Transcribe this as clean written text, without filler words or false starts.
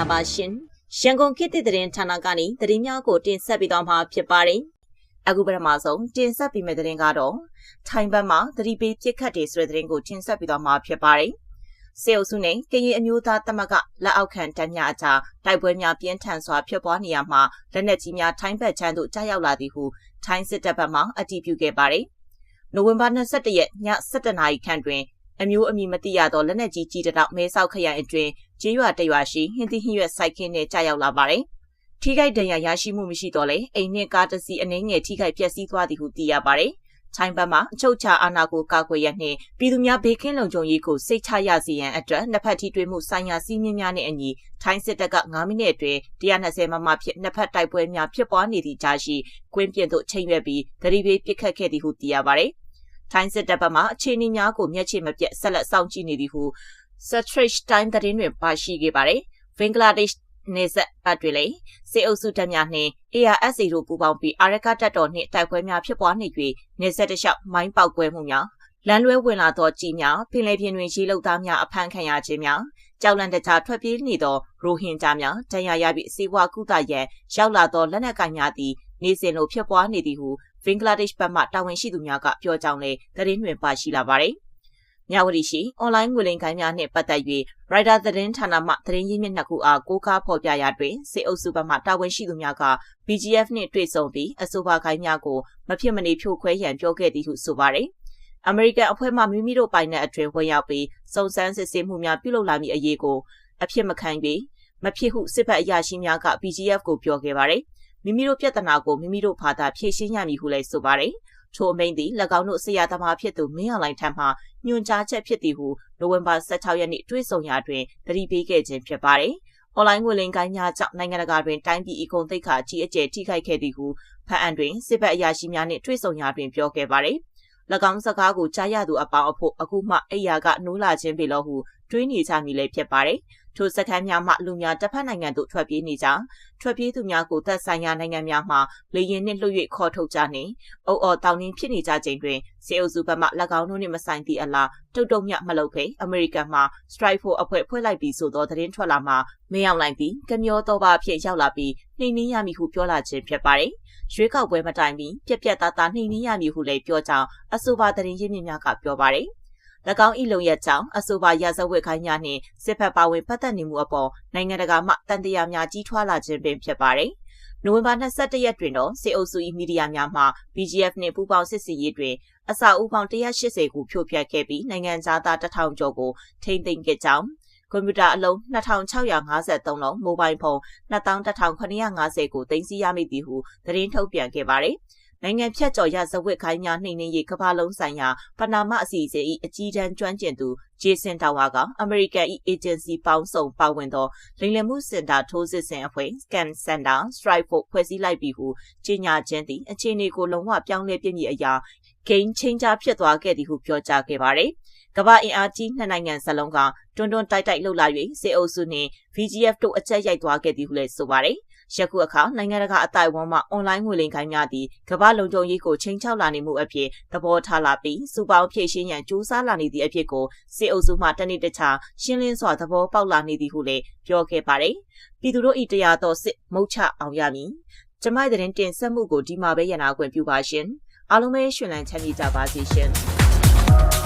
လာပါရှင်။ရန်ကုန်ခေတ်သစ်သတင်းဌာနကနေသတင်းများကိုတင်ဆက်ပေးသွားမှာဖြစ်ပါတယ်။အခုပထမဆုံးတင်ဆက်ပေးမယ့်သတင်းကတော့ထိုင်းဘက်မှသတိပေးပြစ်ခတ်တယ်ဆိုတဲ့သတင်းကိုတင်ဆက်ပေးသွားမှာဖြစ်ပါတယ်။စေအုပ်စုနဲ့ကရင်အမျိုးသားသမဂ္ဂလက်အောက်ခံတပ်များအကြားတိုက်ပွဲများပြင်းထန်စွာဖြစ်ပွားနေရမှာလက်နက်ကြီးများထိုင်းဘက်ခြမ်းသို့ကြားရောက်လာသည်ဟုထိုင်းစစ်တပ်ဘက်မှအတည်ပြုခဲ့ပါတယ်။နိုဝင်ဘာ21ရက်ည7:00 နာရီခန့်တွင်အမျိုးအမည်မသိရသောလက်နက်ကြီးကြီးတောက်မဲဆောက်ခရိုင်အတွင်းကျေးရွာတရွာရှိဟင်းသီးဟင်းရွက်စိုက်ခင်းနဲ့ကြာရောက်လာပါတယ်။ထိခိုက်ဒဏ်ရာရရှိမှုမရှိတော့လဲအိမ်နှင့်ကားတစ်စီးအနှဲငယ်ထိခိုက်ပျက်စီးသွားသည်ဟုသိရပါတယ်။ထိုင်းဘက်မှအချုပ်ချအာဏာကိုကာကွယ်ရနှင့်ပြည်သူများဘေးကင်းလုံခြုံရေးကိုစိတ်ချရစေရန်အတွက်နှစ်ဖက်ထိတွေ့မှုဆိုင်ရာစည်းမျဉ်းများနှင့်အညီထိုင်းစစ်တပ်က9မိနစ်အတွင်း120မမဖြင့်နှစ်ဖက်တိုက်ပွဲများဖြစ်ပွားနေသည့်ကြားရှိကွင်းပြင်သို့ချိန်ရွက်ပြီးသတိပေးပစ်ခတ်ခဲ့သည်ဟုသိရပါတယ်။ထိုင်းစစ်တပ်ဘက်မှအခြေအနေများကိုမျက်ခြေမပြတ်ဆက်လက်စောင့်ကြည့်နေသည်ဟု Straits Times သတင်းတွင်ပါရှိခဲ့ပါတယ်။ဘင်္ဂလားဒေ့ရှ်နယ်စပ်ပတ်တွင်လည်းစစ်အုပ်စုတပ်များနှင့် ARSA တို့ပူးပေါင်းပြီးအာရကတပ်တော်နှင့်တိုက်ပွဲများဖြစ်ပွားနေ၍နယ်စပ်တစ်လျှောက်မိုင်းပေါက်ကွဲမှုများလမ်းလွဲဝင်လာသောကြီးများပင်လယ်ပြင်တွင်ရေလုသားများအဖမ်းခံရခြင်းများကြောက်လန့်တကြားထွက်ပြေးနေသောရိုဟင်ဂျာများဒဏ်ရာရပြီးစေဝါကုသရန်ရောက်လာသောလက်နက်ကိုင်များသည်နေ့စဉ်လိုဖြစ်ပွားနေသည်ဟုဘင်္ဂလားဒေ့ရှ်ဘက်မှတာဝန်ရှိသူများကပြောကြောင်းလည်းသတင်းတွင်ပါရှိလာပါတယ်။မြဝတီရှိအွန်လိုင်းငွေလိမ်ကိုင်းများနှင့်ပတ်သက်၍ Rider သတင်းဌာနမှသတင်းရင်းမြစ်နှစ်ခုအားကိုးကားဖော်ပြရာတွင်စစ်အုပ်စုဘက်မှတာဝန်ရှိသူများက BGF နှင့်တွေ့ဆုံပြီးအဆိုပါကိုင်းများကိုမဖြစ်မနေဖြိုခွဲရန်ပြောခဲ့သည်ဟုဆိုပါတယ်။အမေရိကန်အဖွဲ့မှမိမိတို့ပိုင်တဲ့အတွင်းဝင်ရောက်ပြီးစုံစမ်းစစ်ဆေးမှုများပြုလုပ်လာမည့်အရေးကိုအဖြစ်မခံ၍မဖြစ်ဟုစစ်ဘက်အရာရှိများက BGF ကိုပြောခဲ့ပါတယ်။မိမိတို့ပြဿနာကိုမိမိတို့ဘာသာဖြေရှင်းရမည်ဟုလည်းဆိုပါတယ်။ထိုအမိန့်သည်၎င်းတို့ဆရာသမားဖြစ်သူမင်းအောင်လှိုင်ထံမှညွှန်ကြားချက်ဖြစ်သည်ဟုနိုဝင်ဘာ16ရက်နေ့တွေ့ဆုံရာတွင်သတိပေးခဲ့ခြင်းဖြစ်ပါတယ်။အွန်လိုင်းငွေလိမ်ကိုင်းများကြောင့်နိုင်ငံတကာတွင်တိုင်းပြည်အကုန်သိက္ခာကြီးအကျယ်ထိခိုက်ခဲ့သည်ဟုဖန်အန်တွင်စစ်ဘက်အရာရှိများနှင့်တွေ့ဆုံရာတွင်ပြောခဲ့ပါတယ်။၎င်းစကားကိုကြားရသူအပေါင်းအဖို့အခုမှအိယာကနိုးလာခြင်းပေလို့ဟုတွေးနေကြမည်လည်းဖြစ်ပါတယ်။ထိုစခန်းများမှလူများတစ်ဖက်နိုင်ငံသို့ထွက်ပြေးနေကြထွက်ပြေးသူများကိုသက်ဆိုင်ရာနိုင်ငံများမှလေရင်နှင့်လွှတ်၍ခေါ်ထုတ်ကြနှင့်အုပ်အော်တောင်းနှင်းဖြစ်နေကြချိန်တွင်စေအုပ်စုဘက်မှ၎င်းတို့နှင့်မဆိုင်သည့်အလားတုတ်တုံမြမလုပ်ဘဲအမေရိကန်မှ Strike Force အဖွဲ့ဖွဲ့လိုက်ပြီးဆိုသောသတင်းထွက်လာမှမင်းအောင်လှိုင်သည်ကမျောသောပါအဖြစ်ရောက်လာပြီးနှိမ်နင်းရမည်ဟုပြောလာခြင်းဖြစ်ပါတယ်။ရွေးကောက်ပွဲမတိုင်မီပြက်ပြက်သားသားနှိမ်နင်းရမည်ဟုလည်းပြောကြောင်းအဆိုပါသတင်းရင်းမြစ်များကပြောပါတယ်။၎င်းဤလုံရက်ကြောင့်အဆိုပါရာဇဝတ်ခိုင်းများနှင့်စစ်ဖက်ပါဝင်ပတ်သက်နေမှုအပေါ်နိုင်ငံတကာမှတန်တရားများကြီးထွားလာခြင်းပင်ဖြစ်ပါတယ်။နိုဝင်ဘာ21ရက်တွင်တော့စစ်အုပ်စု၏မီဒီယာများမှ BGF နှင့်ပူးပေါင်းစစ်ဆေးရေးတွင်အစာအုပ်ပေါင်း180ကိုဖြိုဖျက်ခဲ့ပြီးနိုင်ငံသား1000ကျော်ကိုထိန်းသိမ်းခဲ့ကြောင်းကွန်ပျူတာအလုံး2653လုံးမိုဘိုင်းဖုန်း21750ကိုသိမ်းဆည်းရမိသည်ဟုသတင်းထုတ်ပြန်ခဲ့ပါတယ်။နိုင်ငံဖြတ်ကျော်ရဇဝတ်ခိုင်းများနှိမ်နင်းရေးကမ္ဘာလုံးဆိုင်ရာပနာမအစီအစဉ်၏အကြီးတန်းကျွမ်းကျင်သူဂျေဆင်တာဝါကအမေရိကန်၏အေဂျင်စီပေါင်းစုံပါဝင်သောလိမ်လည်မှုစင်တာထိုးစစ်ဆင်အဖွဲ့ Scan Center Strike Force ဖွဲ့စည်းလိုက်ပြီးဟုကြေညာခြင်းသည်အခြေအနေကိုလုံးဝပြောင်းလဲပြည့်မည်အရာ Game Changer ဖြစ်သွားခဲ့သည်ဟုပြောကြားခဲ့ပါတယ်။ကမ္ဘာအင်အားကြီးနှစ်နိုင်ငံစလုံးကတွန်းတွန်းတိုက်လှုပ်လာ၍စစ်အုပ်စုနှင့် VGF တို့အကြက်ရိုက်သွားခဲ့သည်ဟုလည်းဆိုပါတယ်။ယခုအခါနိုင်ငံတကာအတိုင်းအဝန်းမှအွန်လိုင်းငွေလိမ်ခိုင်းများသည်ကမ္ဘာလုံခြုံရေးကိုချိန်ချောက်လာနေမှုအဖြစ်သဘောထားလာပြီးစုပေါင်းဖြည့်ရှင်းရန်ကြိုးစားလာနေသည့်အဖြစ်ကိုစစ်အုပ်စုမှတနေ့တခြားရှင်းလင်းစွာသဘောပေါက်လာနေသည်ဟုလည်းပြောခဲ့ပါတယ်။ပြည်သူတို့၏တရားတော်စစ်မုတ်ချအောင်ရမည်။ကျမရဲ့သတင်းတင်ဆက်မှုကိုဒီမှာပဲရနာခွင့်ပြုပါရှင်။အားလုံးပဲရှင်လန်းချမ်းမြေ့ကြပါစေရှင်။